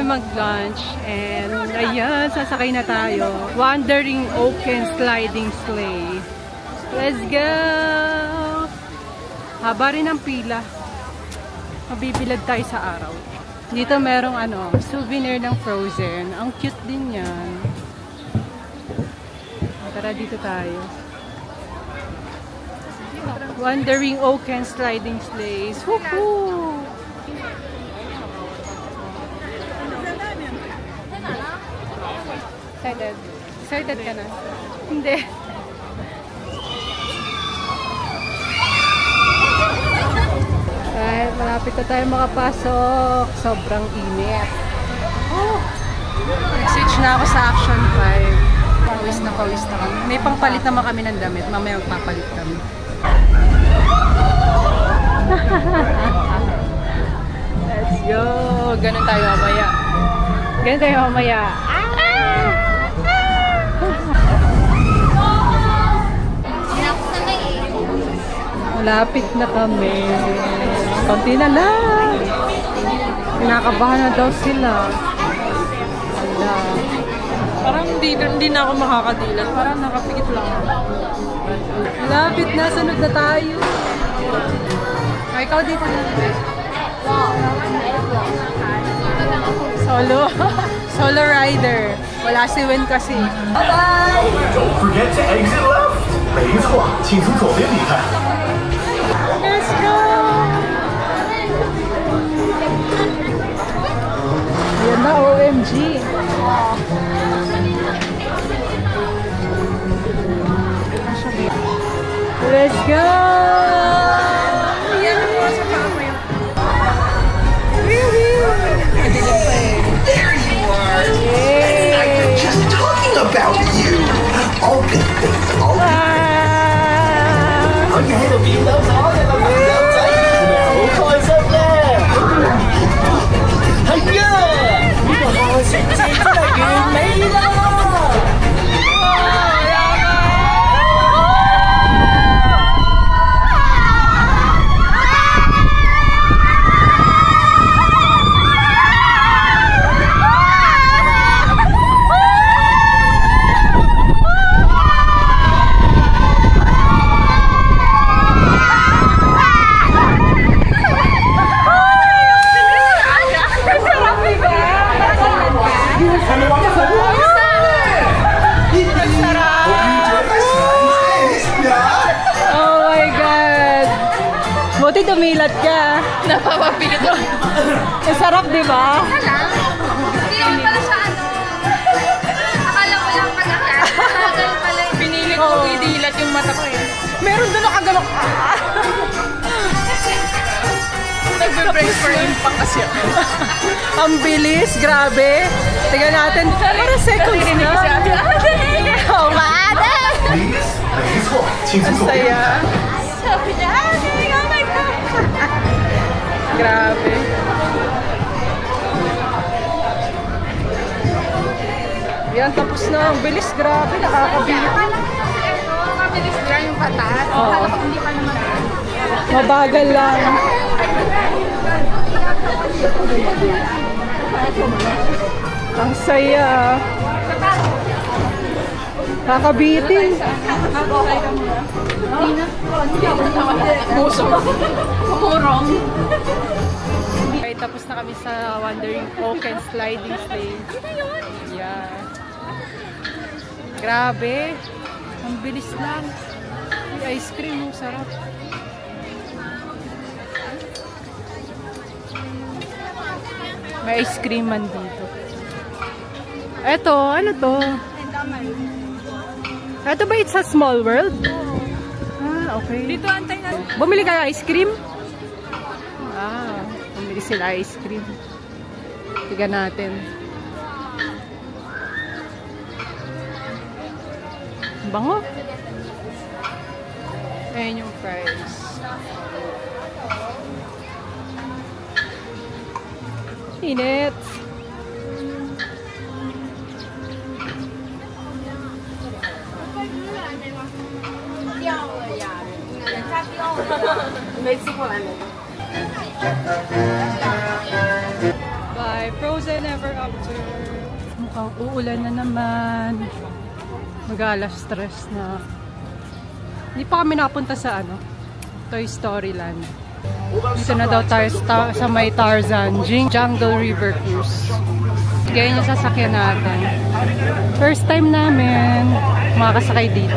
kami mag-lunch and ayan, sasakay na tayo. Wandering Oaken Sliding Sleigh. Let's go! Haba rin ang pila. Mabibilad tayo sa araw. Dito merong souvenir ng Frozen. Ang cute din yan. Tara, dito tayo. Wandering Oaken Sliding Sleighs. Woohoo! Excited? Excited ka na? Hindi. Kahit malapit na tayo makapasok. Sobrang init. Oh! Nag-switch na ako sa Action 5. Pawis na kami. May pangpalit naman kami ng damit. Mamaya magpapalit kami. Let's go! Ganun tayo mamaya. Malapit na kami. Konti na lang. Kinakabahan na daw sila. Wala. Parang hindi na ako makakadilat. Parang nakapikit lang. Malapit na. Sunod na tayo. Ay, ikaw dito na. Solo rider. Wala si Wen kasi. Bye-bye! Don't forget to exit left. 没错，请从左边离开。 Let's go! Yan na, OMG! Let's go! Yan mo sa papa yun. There you are. Yay. I was just talking about you. All good things, all good things. 我喺度變到咗嘅個朋友仔，好開心咧！係啊，呢個賀歲節真係完美啦！ Buti tumilat ka. Napapapilit ko. Ang sarap, di ba? Akala? Hindi naman pala siya Akala mo lang pag-akyat. Akala pala. Pinili ko idilat yung mata ko eh. Meron doon nakagalok. Nagbe-brace for impact kasi ako. Ang bilis, grabe. Tingnan natin. Para seconds na. Oh, maada! Ang saya. Sabi niya, oh my God! Grabe. Yan, tapos na. Ang bilis, grabe. Nakakabilit. Mabilis lang yung patas. Akala ko hindi pa naman. Mabagal lang. Ang saya. Kakabitin. Puso. Kumurong. Okay, tapos na kami sa Wandering Oaken Sliding Sleigh. Yeah. Grabe. Ang bilis lang. May ice cream. Ang sarap. May ice cream man dito. Eto, ano to? Eto ba it's a small world? Ah, okay. Dito antay na. Bumili ka ng ice cream? Ah, bumili sila ice cream. Tignan natin. Bango. Ayan yung price. Init. Bye. Bye! Frozen ever after. Mukhang uulan na naman. Mag-alas stress na. Hindi pa kami nakapunta sa Toy Story Land. Dito na daw tayo sa may Tarzan, Jungle River Cruise. Ganyan yung sasakyan natin. First time namin makakasakay dito.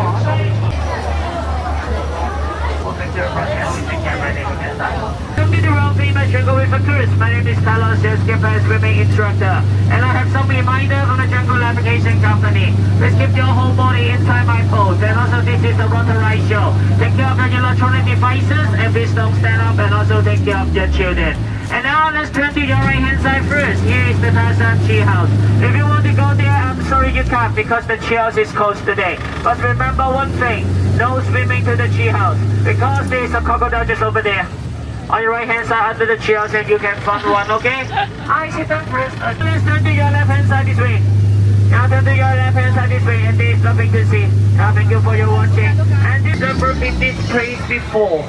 Welcome to the World Famous Jungle River Cruise. My name is Carlos, your skipper and swimming instructor. And I have some reminder from the Jungle Navigation Company. Please keep your whole body inside my pose. And also this is a ride show. Take care of your electronic devices and please don't stand up, and also take care of your children. And now let's turn to your right hand side first. Here is the Tarzan Tree House. If you want to go there, I'm sorry you can't because the tree house is closed today. But remember one thing, no swimming to the tree house because there is a crocodile just over there. On your right hand side under the tree house, and you can find one, okay? I sit down first. Let's turn to your left hand side this way. Now turn to your left hand side this way, and there is nothing to see. Thank you for your watching. And this never been this place before.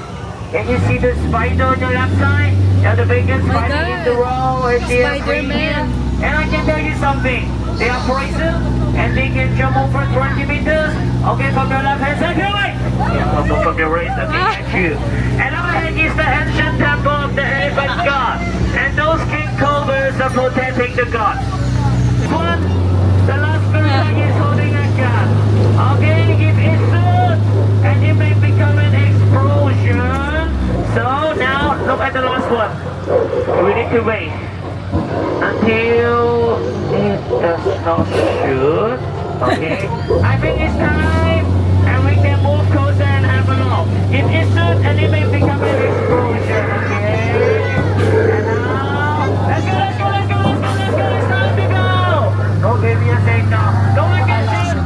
Can you see the spider on your left side? Yeah, the biggest spider in the world is here. Spider-Man. And I can tell you something. They are poison and they can jump over 20 meters. Okay, from your left hand side, right? Yeah, from your right side, thank you. And overhead is the ancient temple of the elephant god. And those king cobras are protecting the god. One, the last person is holding a gun. Okay, give it soon, and it may become an explosion. So now, look at the last one. We need to wait until it does not shoot. Okay, I think it's time, and we can move closer and have a look. If it shoots, and it may become an explosion. Okay, and now, let's go, let's go, let's go, let's go, let's go. It's time to go. Okay, we are safe now. Don't look at safe.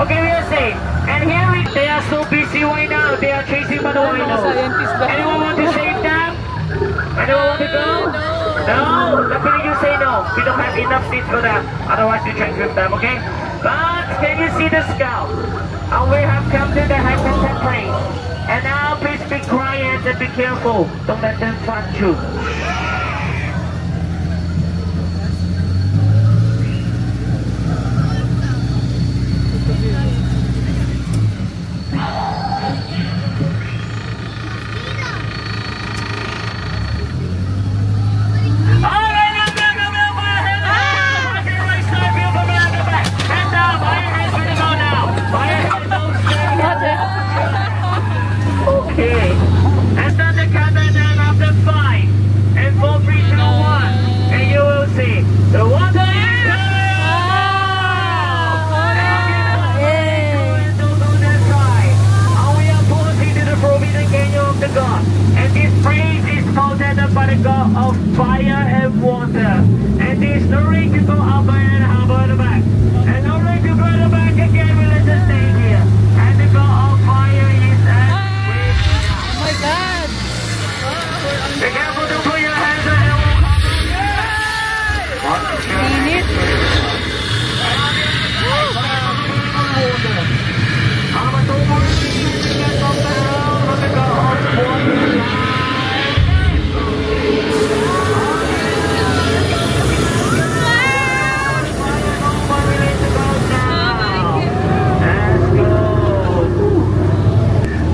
Okay, we are safe. And here they are so busy right now. They are chasing by the rhino. Anyone want to save them? Anyone want to go? No. Luckily you say no. We don't have enough seats for them. Otherwise you change with them, okay? But can you see the scout? And we have come to the Hyperton place. And now please be quiet and be careful. Don't let them find you. Okay. And then the countdown after 5 and 4, 3, 2, 1, and you will see the water is coming. And we are passing to the Forbidden Canyon of the God. And this place is protected by the God of fire and water. And there is no way to go up and harbor the back. And no way to go to the back again. We let us stay here. And the God of fire is at Oh my God! be careful to put your hands on the Init!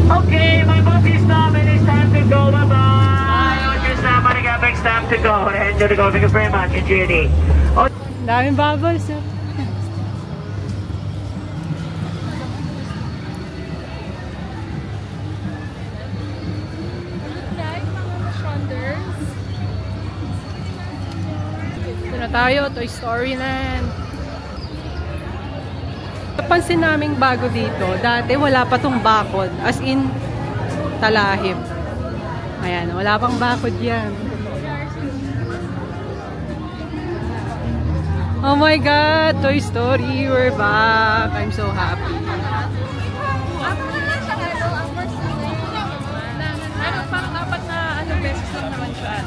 Okay, my boat is stopped and it's time to go. Bye-bye. Just somebody got back. It's time to go. Enjoy the go. Thank you very much. Enjoy your day. Oh. Daming bubbles. Ito na tayo, Toy Story Land. Napansin naming bago dito, dati wala pa tong bakod, as in talahib. Ayan, wala pang bakod yan. Oh my God, Toy Story, we're back. I'm so happy. Parang apat na beses lang naman siya.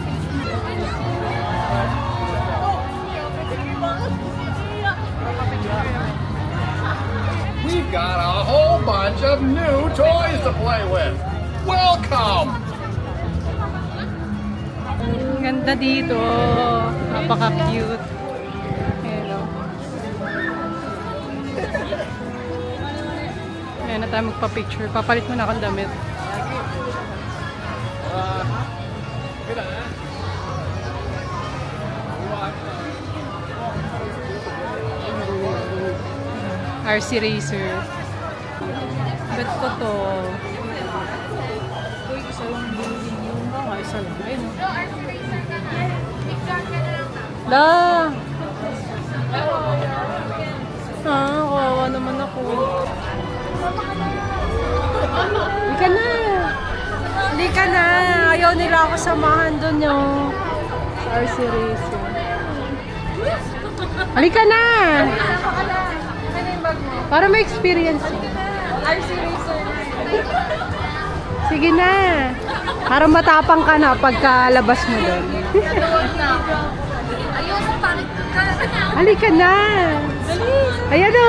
We've got a whole bunch of new toys to play with. Welcome! Ganda dito. Napaka-cute. Ayan o. Ayan na tayo magpa-picture. Papalit mo na akong damit. RC Racer. Bet ko to. Uy, isa lang building yun. Baka isa lang. Ayun o. La! Kawawa naman ako. Hindi ka na. Hindi ka na. Ayaw nila ako samahan doon yung RC Racer. Halika na! Para may experience. RC Racer. Sige na. Para matapang ka na pagkalabas mo doon. Ayun, sa pangit ka. Halika na. Ayan o.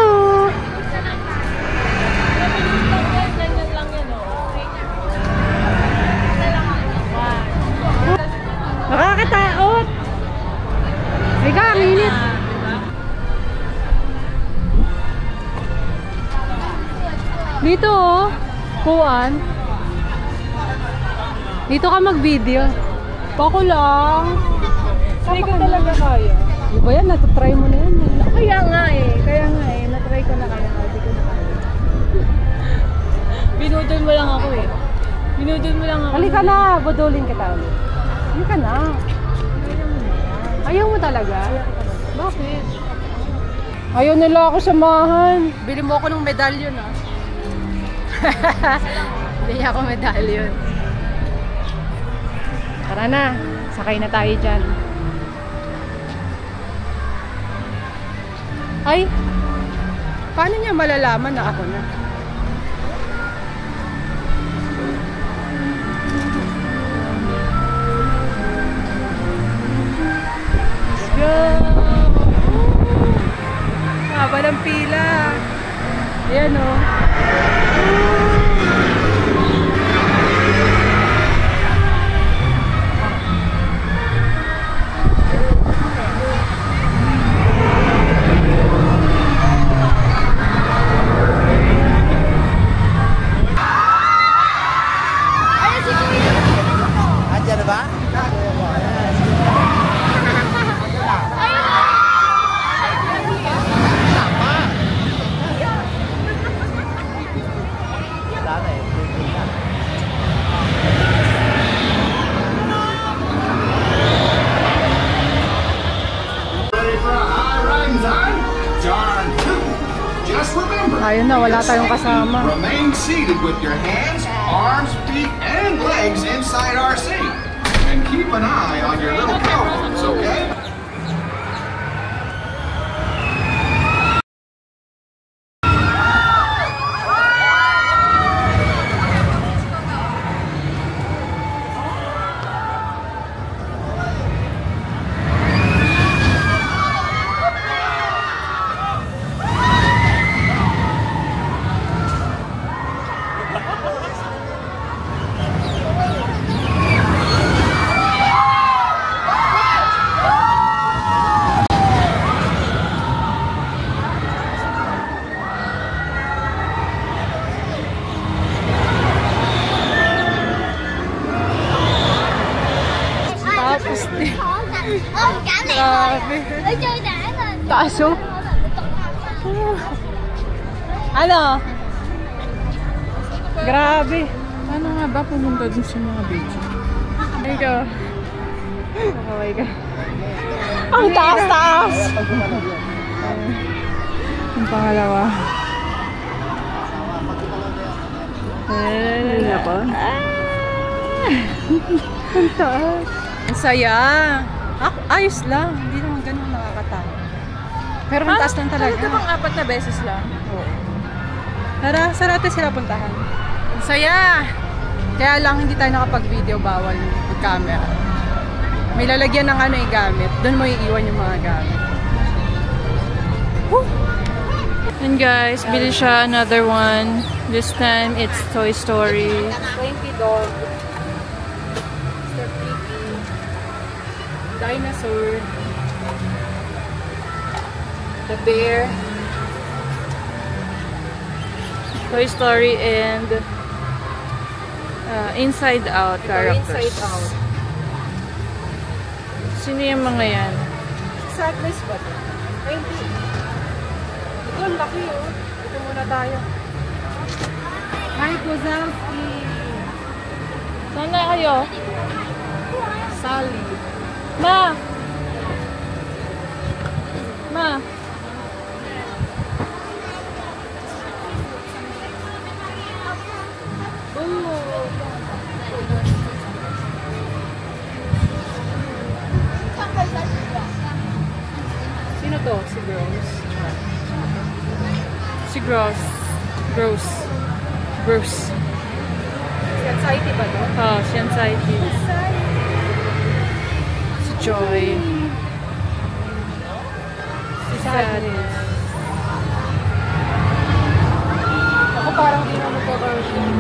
Nakakatakot. Halika, ang init. Dito oh, kuan. Dito ka mag-video. Bako lang. Hindi ko talaga kaya. Di ba yan? Natutry mo na yan eh. Kaya nga eh. Natry ko na kaya. Hindi ko na kaya. Binudol mo lang ako eh. Binudol mo lang ako. Halika na, budulin kita ulit. Halika na. Ayaw mo talaga? Bakit? Ayaw nila ako samahan. Bili mo ako ng medalyon ah. Bili ako medalyon. Tara na, sakay na tayo dyan. Ay, paano niya malalaman na ako na? Let's go! Haba ng pila. Ayan o. Ayun na, wala tayong kasama. Remain seated with your hands, arms, feet, and legs inside our seat. And keep an eye on your little cowards, okay? Grabe. Taas oh. Ano? Grabe. Paano nga ba pumunta dun sa mga beach? Ikaw. Okay ka. Ang taas-taas! Yung pangalawa. Ay, ako. Ang taas. Ang saya. Ayos lang. Hindi naman ganun nakakatawa. Pero ang taas lang talaga. Ito bang 4 na beses lang? Oo. Tara, saan natin sila puntahan? Ang saya! Kaya lang hindi tayo nakapag-video, bawal yung camera. May lalagyan ng ano yung gamit. Doon mo iiwan yung mga gamit. Woo! And guys, bili siya another one. This time, it's Toy Story. $20. Dinosaur. The bear. Toy Story and Inside Out characters. Inside Out. Sino yung mga yan? Sadness ba ito? Ay, hindi. Ito, ang laki oh. Ito muna tayo. Hi, Kozalski. Saan na kayo? Sally. Ma! Ma! Sino to? Si Gross. Si Gross. Gross. Gross. Si Anxiety ba to? Oh, si Anxiety. Si Joy. Si Sadness. Ako parang di na magkakaroon.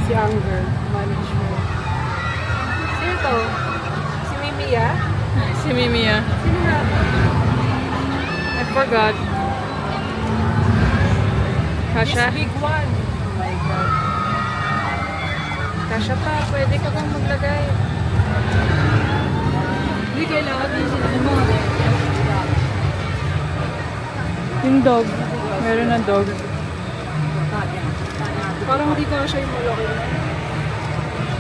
Si Anger. Management. Sino to? Si Mimiya? Si Mimiya. Sino na? I forgot. Kasha? This big one. Oh my God. Kasha pa. Pwede ka bang maglagay? Hindi kailangan din sila ng mga Yung dog. Meron na dog. parang hindi ka siya yung malaki na.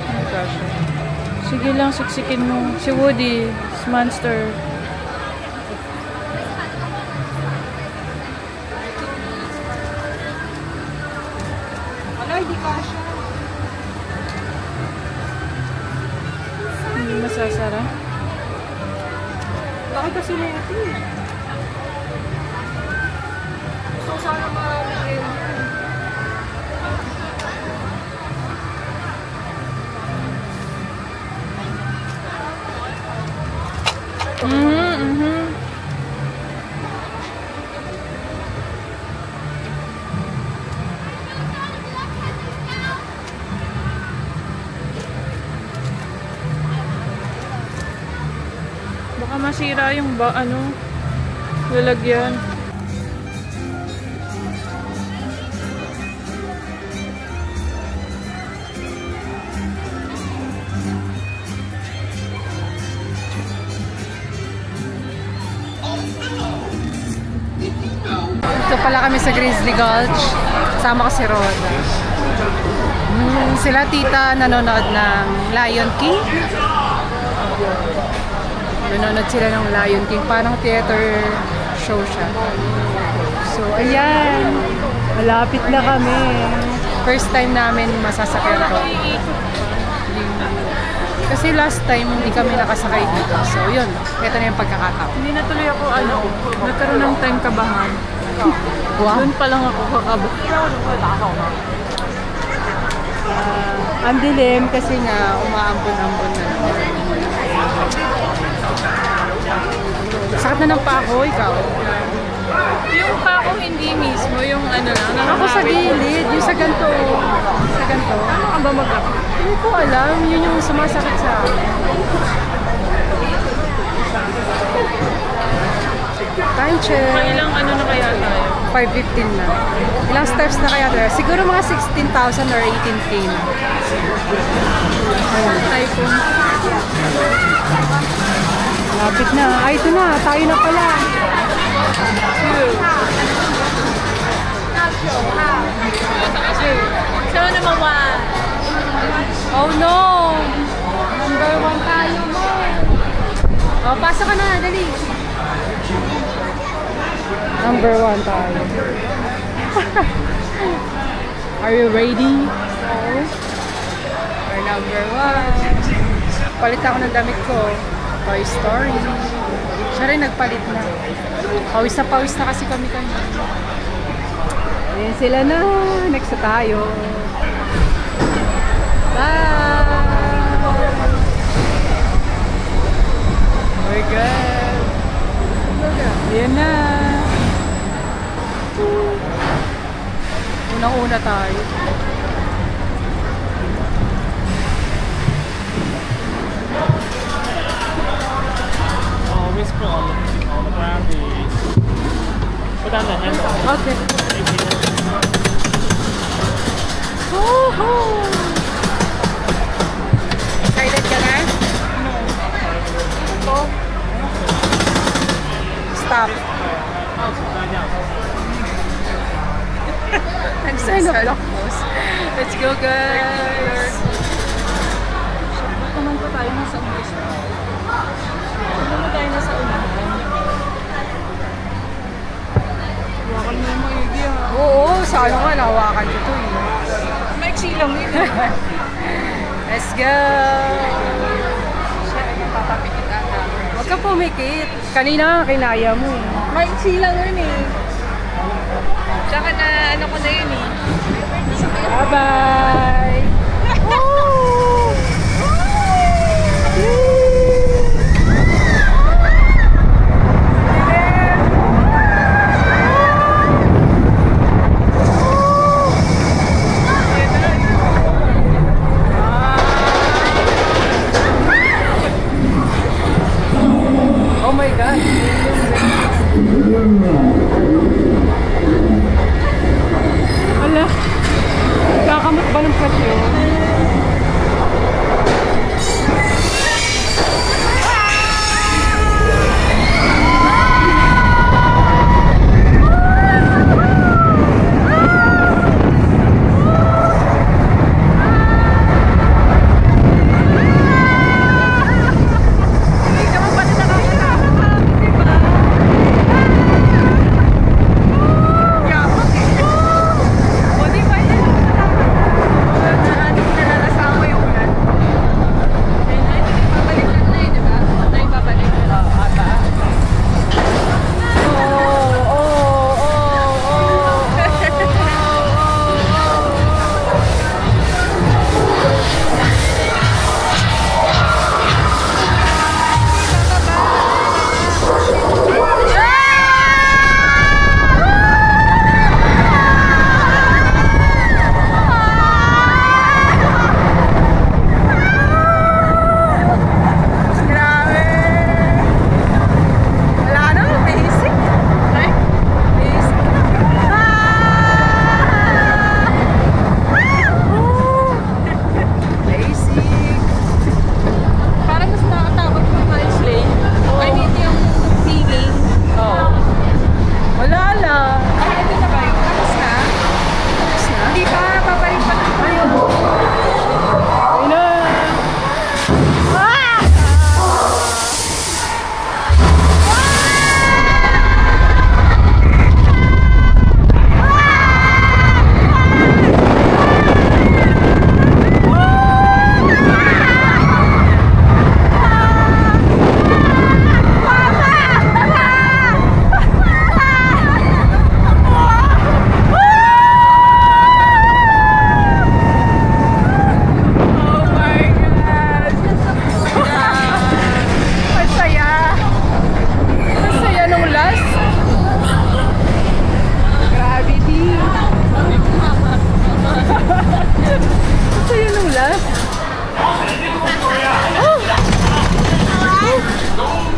Ano Kasha? Sige lang, siksikin mo. Si Woody. Si Monster. Wala, hindi ka siya. Hindi masasara. Laki kasi na ito eh. Gusto ko sana maraming area. Baka masira yung lalagyan. Ito pala kami sa Grizzly Gulch. Sama ko si Roda. Sila tita nanonood ng Lion King. Nanonood sila ng Lion King. Parang theater show siya. So, ayan. Malapit na kami. First time namin masasakyan to. Kasi last time, hindi kami nakasakay dito. So, yun. Ito na yung pagkakataon. Hindi na tuloy ako, nagkaroon ng time kabahan. Wow. Doon pa lang ako kakabahan. Ang dilim kasi nga umaambon-ambon na. Sakit na ng pako, ikaw. Yung pa ako hindi mismo, yung lang. Ako sa gilid, yung sa ganito. Sa ganito. Ano ka ba mag-ako? Hindi ko alam, yun yung sumasakit sa akin. Time check. Ilang na kaya tayo? 5:15 na. Ilang steps na kaya tayo? Siguro mga 16,000 or 18K na. Typhoon. Lapit na. Ay, ito na. Tayo na pala. So, number 1. Oh no! Number 1 tayo mo. Oh, pasok ka na. Dali. Number 1 tayo. Are you ready? We're number 1. Palit ako ng damit ko. Toy Story. Siya rin nagpalit na. Pawis na kasi kami kanina. Ayan sila na. Next na tayo. Bye! Oh my God. Ayan na. Unang-una tayo. just put on the ground. Put down the handle. Okay. Woohoo! Excited ka na? No. Stop. Sign of block post. Let's go, guys! Naman pa tayo nasa umpisa. Naman tayo nasa unahan. Hawakan mo yung maigi ha. Oo, sa ano nga, nahawakan ito eh. Maiksi lang yun. Let's go! Siya ay papapikit ata. Huwag ka pumikit. Kanina kinaya mo eh. Maiksi lang yun eh. Tsaka na ano ko na yun eh. Bye-bye! Woo! Oh my God! Wala. Kakamot ba ng presyo?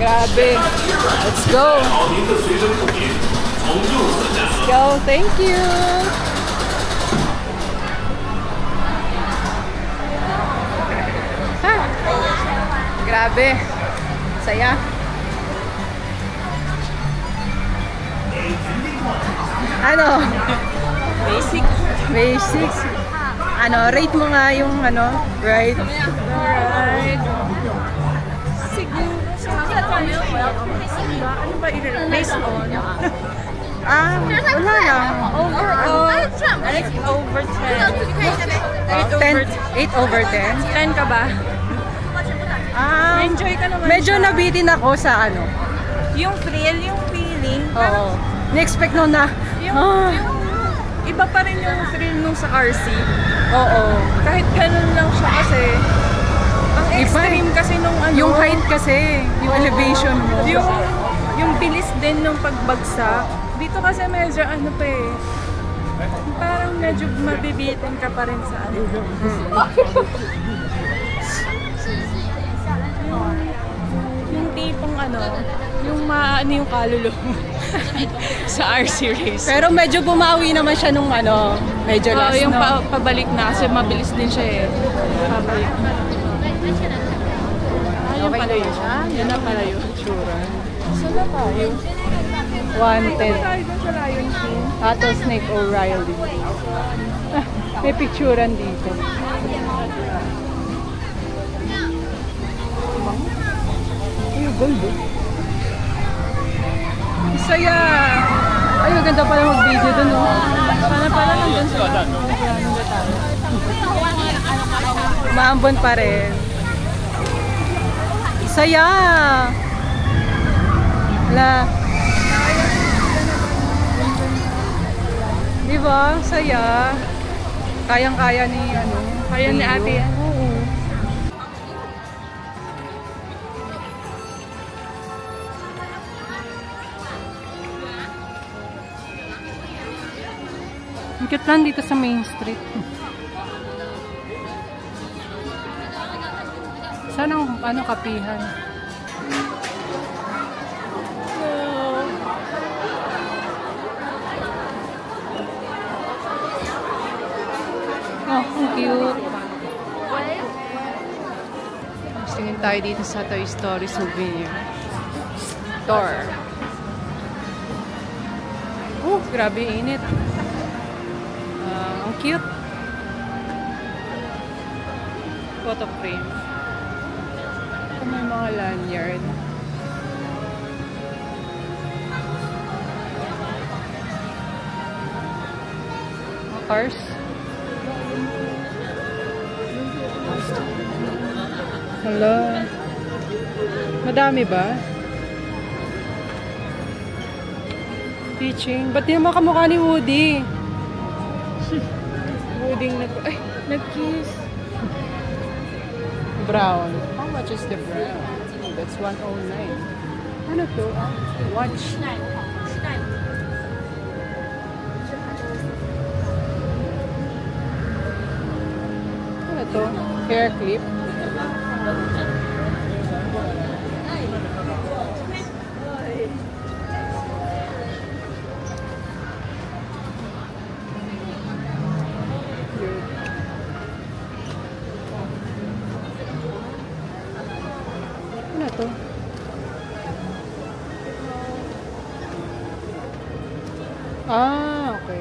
Grabe. Let's go. Let's go. Thank you. Ha. Grabe. Saya. Ano? Basic. Basic. Ano, rate mo nga yung ano, right? Alright. Siguro. Ano ba i-rate? Based on? Wala lang. Overall, over 10. 8 over 10. 10 ka ba? Enjoy ka naman Medyo siya. nabitin ako sa ano. Yung thrill, yung feeling. Oo. Ni-expect no na. Yung iba pa rin yung thrill nung sa RC. Oo. Kahit ganun lang siya kasi. Ang extreme kasi nung ano. Yung height kasi. Yung elevation mo. Yung bilis din nung pagbagsak. Dito kasi medyo ano pa eh. Parang medyo mabibitin ka pa rin sa ano. Yung tipong ano, yung maano yung kaluluwa sa RC race. Pero medyo bumawi naman siya nung ano, medyo last, yung no? pabalik na kasi mabilis din siya eh. Pabalik na. Ayun Okay pala na yun. siya? Yan na pala yun. Tsura. Saan na tayo? Wanted. Tayo dun sa Lion King. Rattlesnake O'Reilly. Ah, may picturean dito. Ay, gold oh. Saya! Ay, maganda pala mag-video dun oh. Sana pala nandun sila. Maambon pa rin. Saya! Wala. Diba? Saya. Kayang-kaya ni ano. Kaya ni ate yan. Oo. Ang cute lang dito sa Main Street. Saan ang ano, kapihan? Oh, ang cute. Tingin tayo dito sa Toy Story souvenir store. Oh, grabe init. Ang cute. Photo frame. Ito may mga lanyard. Mga cars. Hello. Madami ba? Teaching. Ba't di naman kamukha ni Woody? Woody ay, nag-kiss. Brown. How much is the brown? Oh, that's 109. Ano to? Watch. Ano to? Hair clip. Ano to? Ah, okay.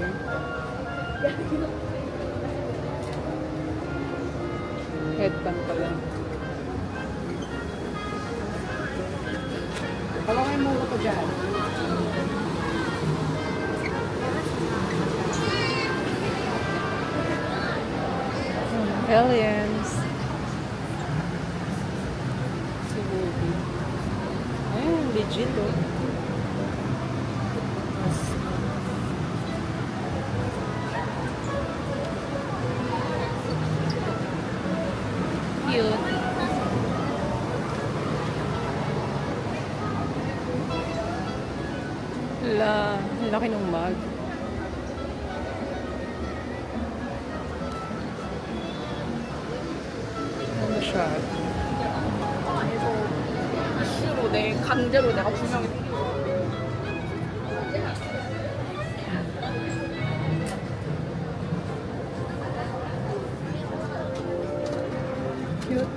Headband pala. Palakay mo ko dyan. Aliens. Si Woody. Ayun, legit oh. Cute. Laki ng mug. Ano siya? 강제로 내가 분명히 Cute.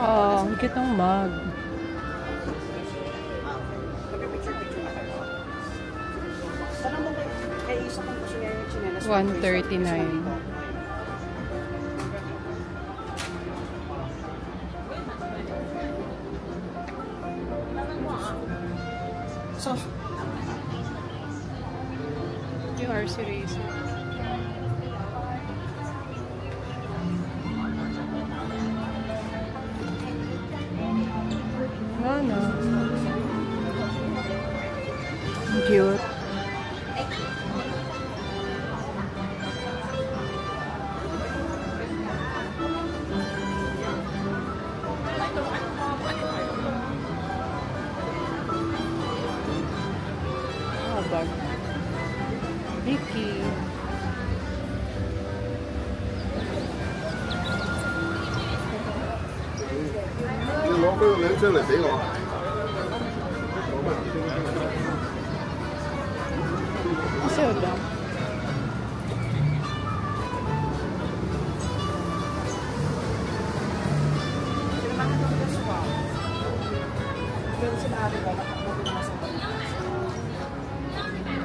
Oh, ang cute ng mug. $139. Yung RC Racer. Ano? Cute. Bag. Vicky. 不能真嚟俾我。 Masarap lang.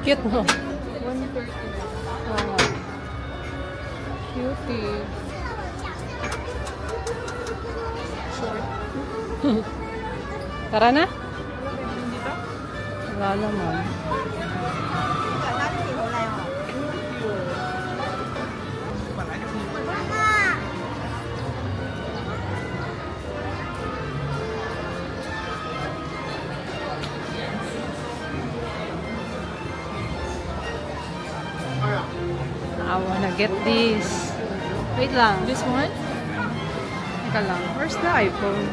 Cute, no? 130. Cutie. Tara na? Wala naman. I wanna get this. Wait lang. This one? Teka lang. Where's the iPhone?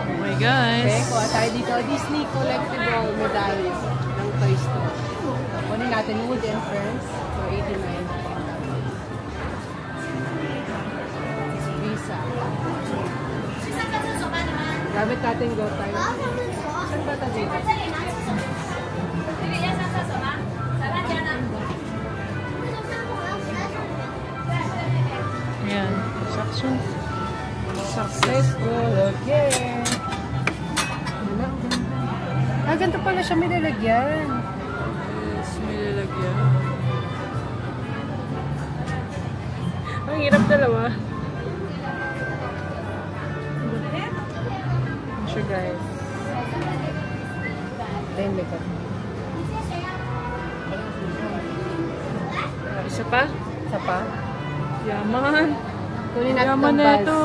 Oh my gosh. Okay, kuha tayo dito. Disney collectible medallion ng Toy Story. Kunin natin Wood and Friends for 89. Visa. Gamit natin Go Time. Saan ba ito dito? Ayan. Sakso. Successful again. Ah, ganito pala siya may lalagyan. Yes, may lalagyan. Ang hirap dalawa. Siya guys. Then, likod. Isa pa? Isa pa. Yaman. Kunin natin Yaman ng na Buzz ito.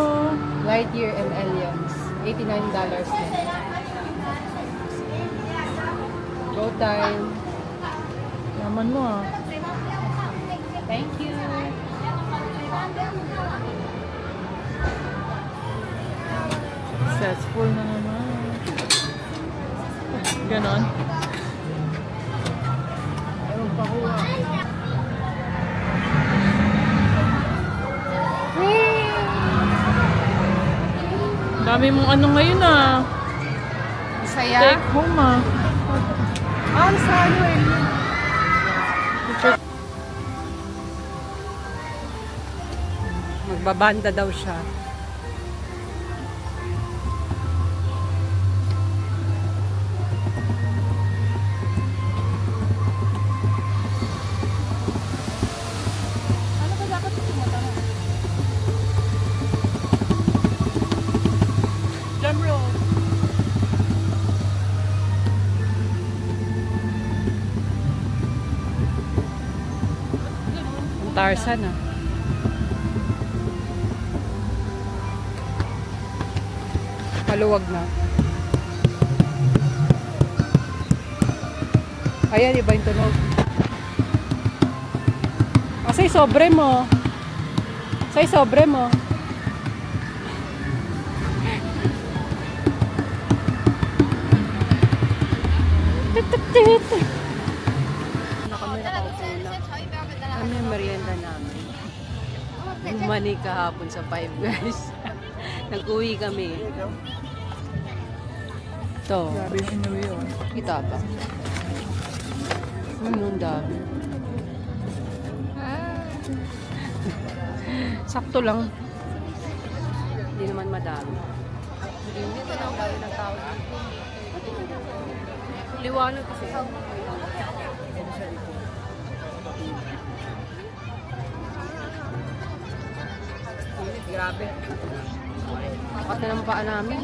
Lightyear and Aliens. $89 na. Go Time. Yaman mo ah. Thank you. Successful na naman. Ganon. Ayun pa kuha. Dami mong ano ngayon ah. Saya. Take home ah. Ang salo eh. Magbabanda daw siya. Ano ba dapat ito matanong? Drum roll. Ang Tarzan ah. Maluwag na. Ayan, iba yung tunog. Kasi sobre mo. Say sobre mo. Kami yung merienda namin. Bumani kahapon sa Five Guys. Nag-uwi kami. Ito. Grabe yung inuwi oh. Kita ba? Ang dami. Sakto lang. Hindi naman madami. Hindi ito lang dami ng tao. Liwanag kasi. Grabe. Takat na ng paa namin.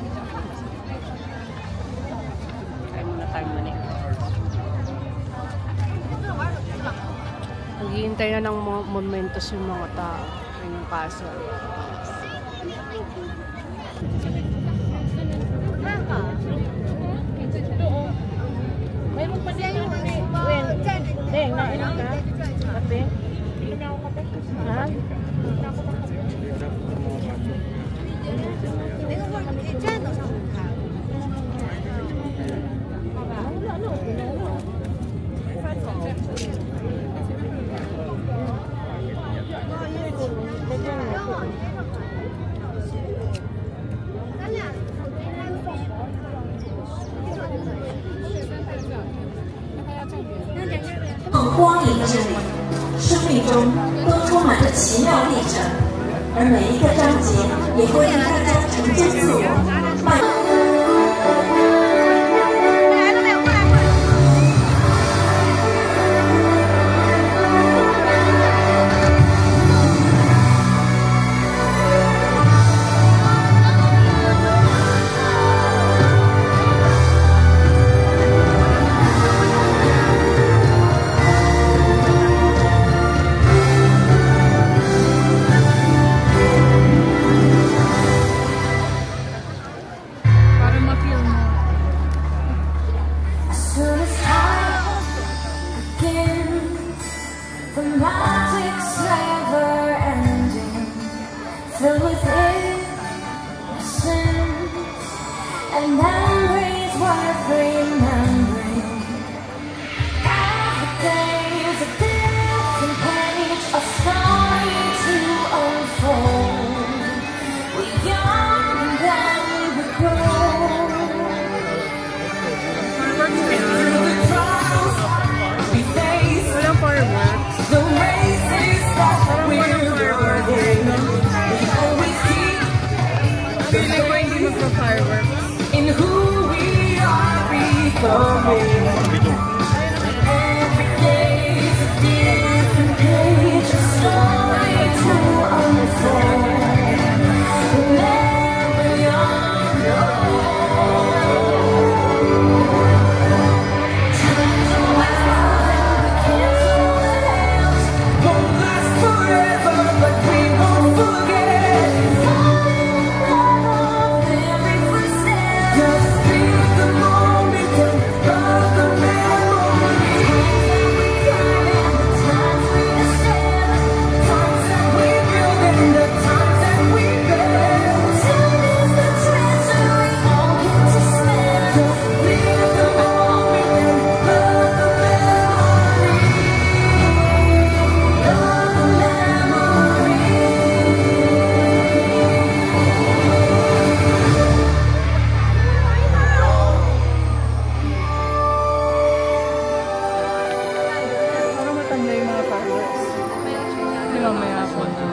Kaya muna tayo manik. Naghihintay na ng momentos yung mga tao. Yung paso. Mayroon pa din yung when deng nainom ka? Kape? Inom ako kape. Ha? 光影之旅，生命中都充满着奇妙历程，而每一个章节也会令大家成就自我，迈。In who we are becoming. Every day's a different page, a story to unfold. Never young, time's a wild, we can't hold the hands. Won't last forever, but we won't forget. Every footstep, just feel the moment of the memory. We climb and the times we ascend, times that we build and the times that we build. Time is the treasure we all get to spend. Just feel the moment of the memory, of the memory. Para matanda yung mga fireworks. Hindi mamaya po na.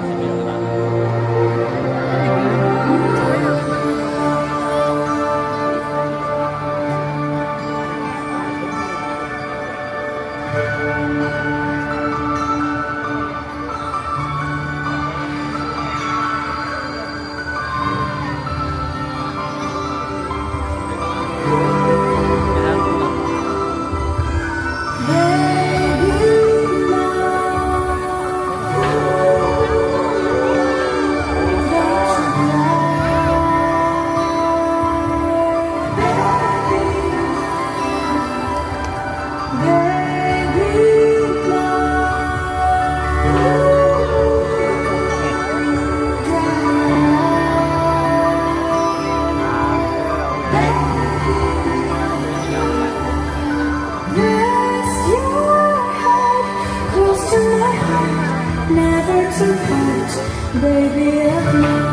Rest your head close to my heart, never to part, baby of mine.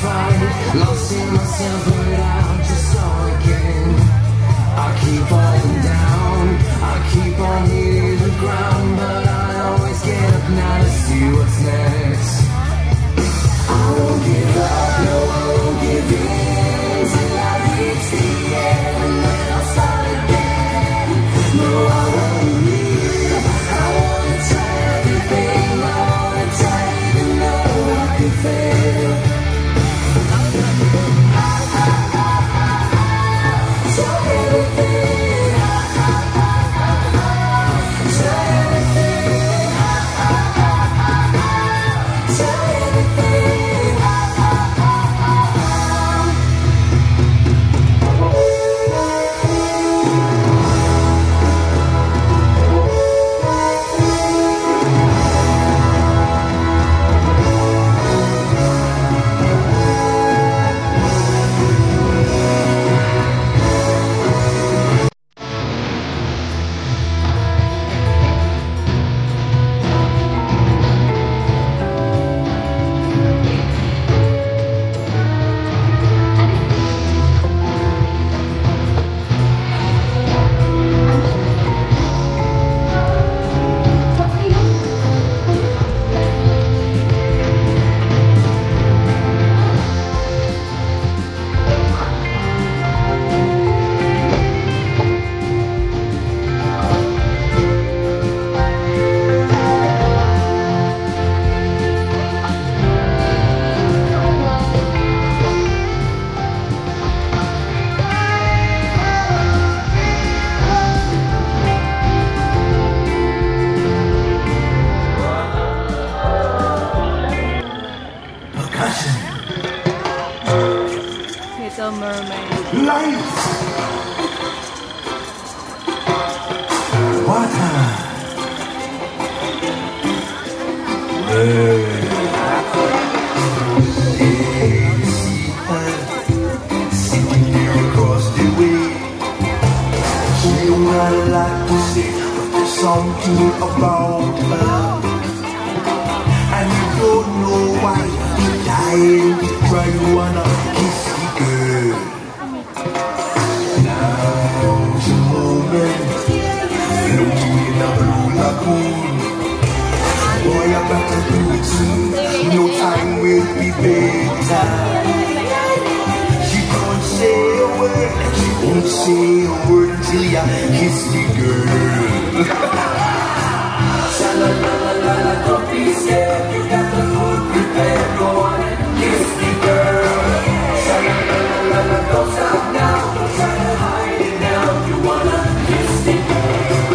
fight, lost in myself, but I'm just all again. I keep falling down, I keep on hitting the ground, but I always get up now to see what's next. I won't give up, no, I won't give in till I reach the end, and then I'll start again. No, I won't leave, I wanna try everything, I wanna try even though I can fail. Try everything, try everything, try everything. Little Mermaid. Light, water, rain. See her sitting there across the way. She don't got a lot to say, but there's something about her, and you don't know why. You're dying to try, you wanna kiss the girl. Now's the moment, floating in a blue lagoon. Boy, I better do it soon, no time will be better. She don't say a word, she won't say a word until you kiss the girl. Sha-la-la-la-la, don't be scared, you got the food prepared, go on and kiss the girl. Sha-la-la-la-la, don't stop now, don't try to hide it now, you wanna kiss the girl.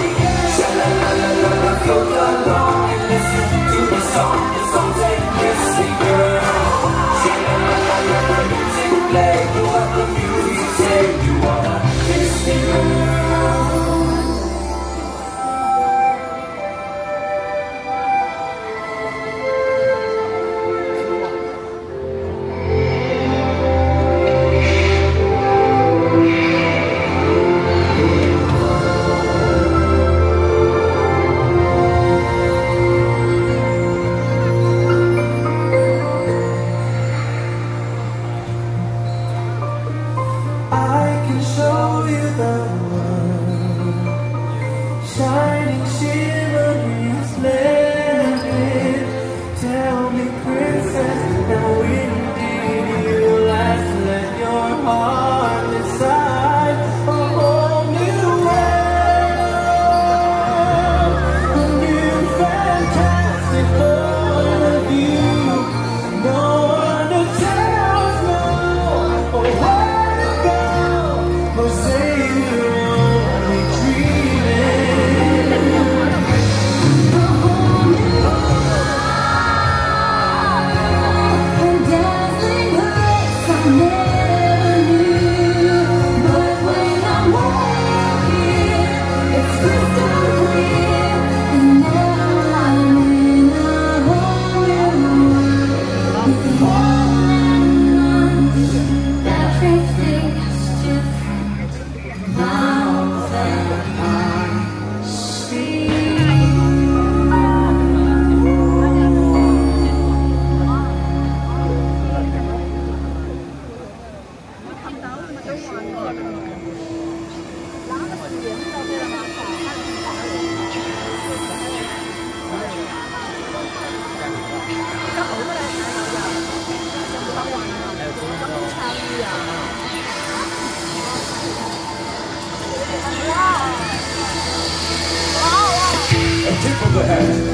Sha-la-la-la-la, float along and listen to the song say kiss the girl. Sha-la-la-la-la, music play, do what the music say, you wanna kiss the girl.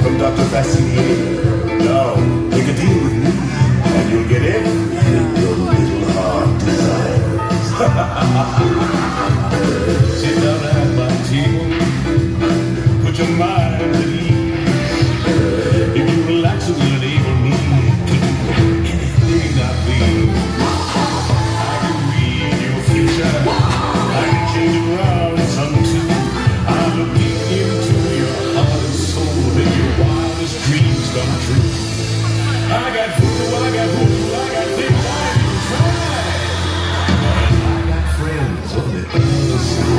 from Dr. Fascinator. Now, make a deal with me, and you'll get everything your little heart desires. Sit down at my table, put your mind at ease. If you relax, it will enable me to do anything I please. I can read your future, I can change it around some too. I'm looking into your heart and soul, and your wildest dreams come true. I got food, I got food, I got things I can try. And I got friends on the other side.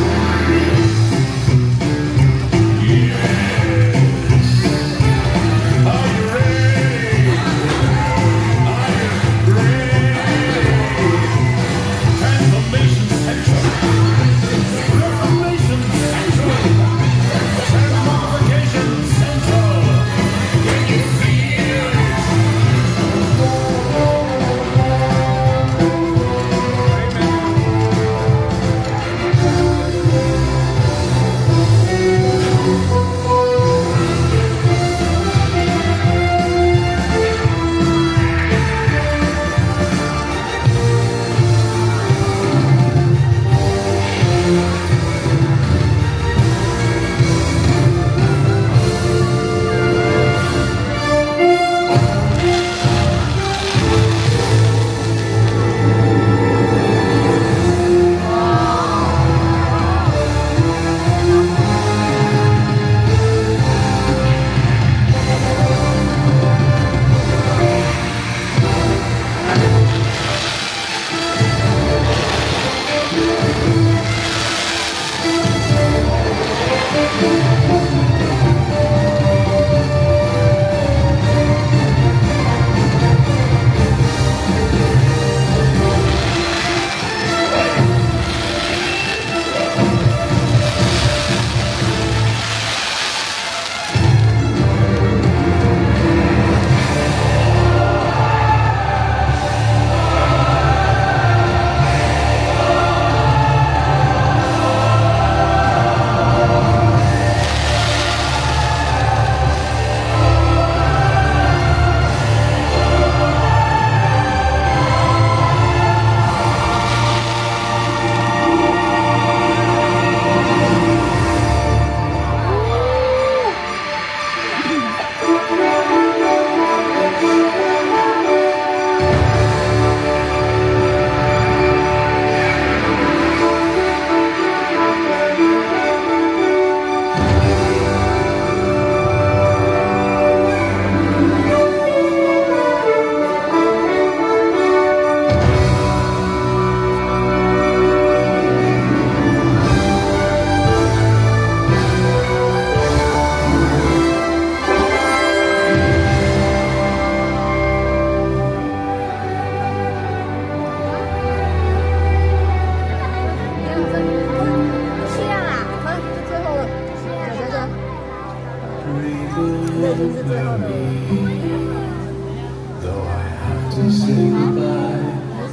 Though I have to say goodbye,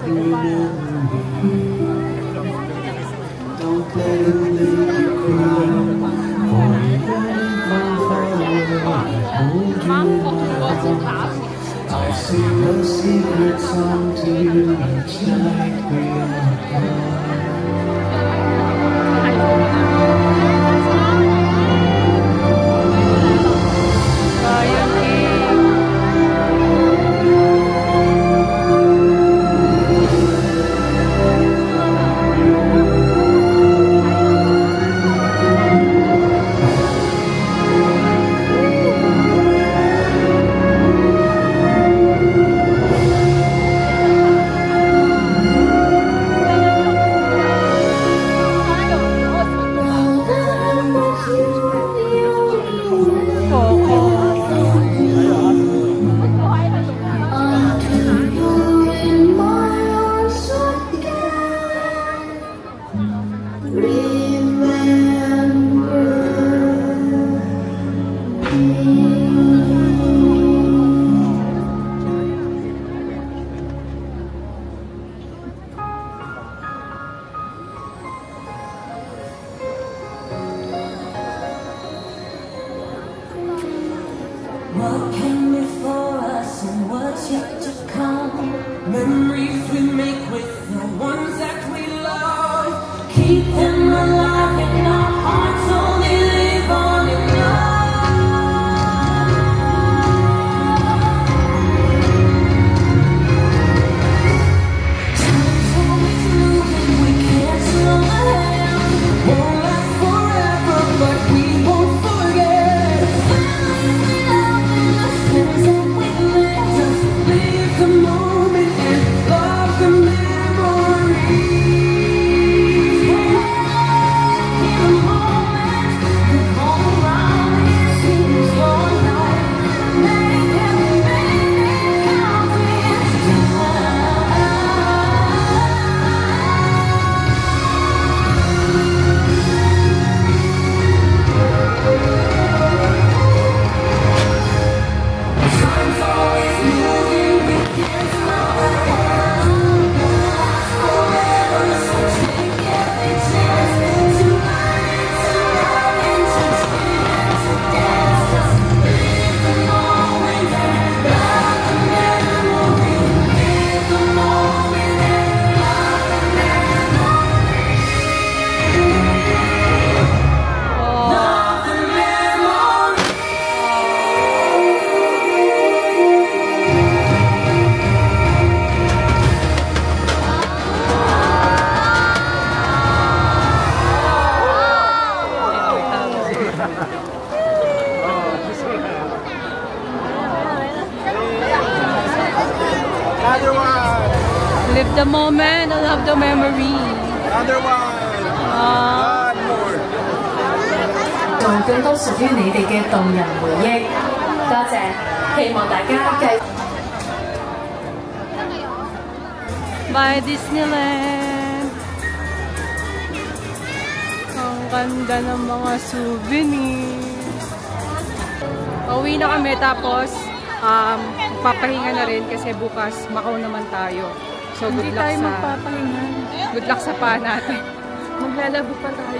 remember me. Don't let it make you cry. For even if I'm far away, I hold you in my arms. I sing a secret song to you each night we are apart. to come. Memories we make with the ones that we love. Keep them alive in our hearts, only live on in love. Time's always moving, we can't slow down. Won't last forever, but we won't forget. Families we love and the friends that we met. Just live the moment and love the memories. The moment you come around, it seems your life. Make every minute count this time. Time's always moving, we can't slow down. Last forever, so take every chance to learn and to love and to spin and to dance. Just live the moment and love the memory. Live the moment and love the memory. Love the memory. Another one. Live the moment, I love the memory. Another one. One more. 仲更多屬於你哋嘅動人回憶。多謝，希望大家繼 By Disneyland. Ang ganda ng mga souvenir. Pauwi na kami tapos papahinga na rin kasi bukas Macau naman tayo. So good Hindi luck tayo sa magpapahinga. good luck sa paa natin. Maglalabo pa tayo.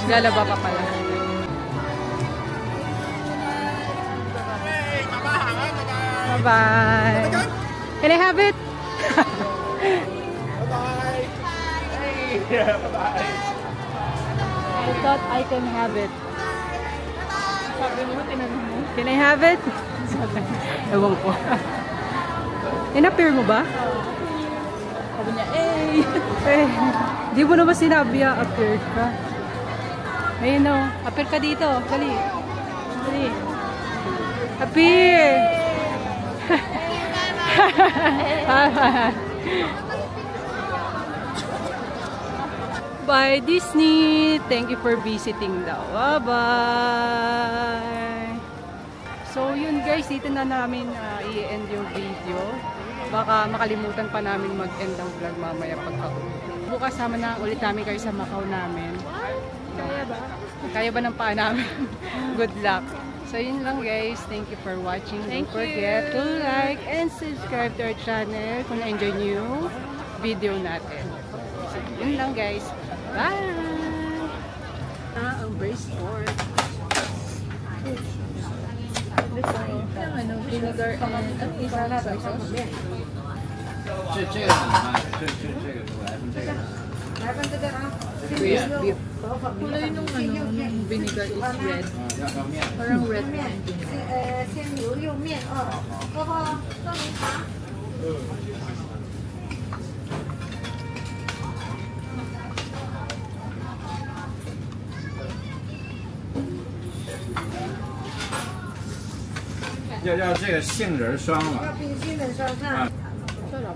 Lalaba pa pala. Bye-bye. Can I have it? I thought I can have it. Sabi mo, tinanong mo. Can I have it? Ewan ko. In-appear mo ba? Sabi niya, eh. Eh, di mo naman sinabi appear ka. Ayun o, appear ka dito. Dali. Dali. Appear! Bye Disney! Thank you for visiting daw. Bye-bye! So yun guys, dito na namin i-end yung video. Baka makalimutan pa namin mag-end ang vlog mamaya pagka-uwi. Bukas sama na ulit namin kayo sa Macau namin. Kaya ba? Kaya ba ng paa namin? Good luck! So yun lang guys, thank you for watching. Don't forget to like and subscribe to our channel kung na-enjoy nyo yung video natin. So yun lang guys. Bye! Ang brace board. Vinegar and isa sauce. 这个怎么办？这个来份这个。Braised beef. Kulay nung vinegar is red. 要面。 Parang red. 先牛肉面哥哥送你茶。要这个杏仁霜了。要冰心的霜上。真的。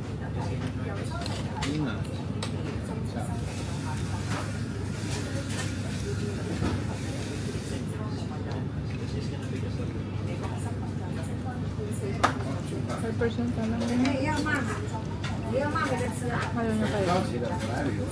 哎，要慢慢，你要慢慢的吃啊。Ayaw niya kayo. 高级的不来旅游。 5%.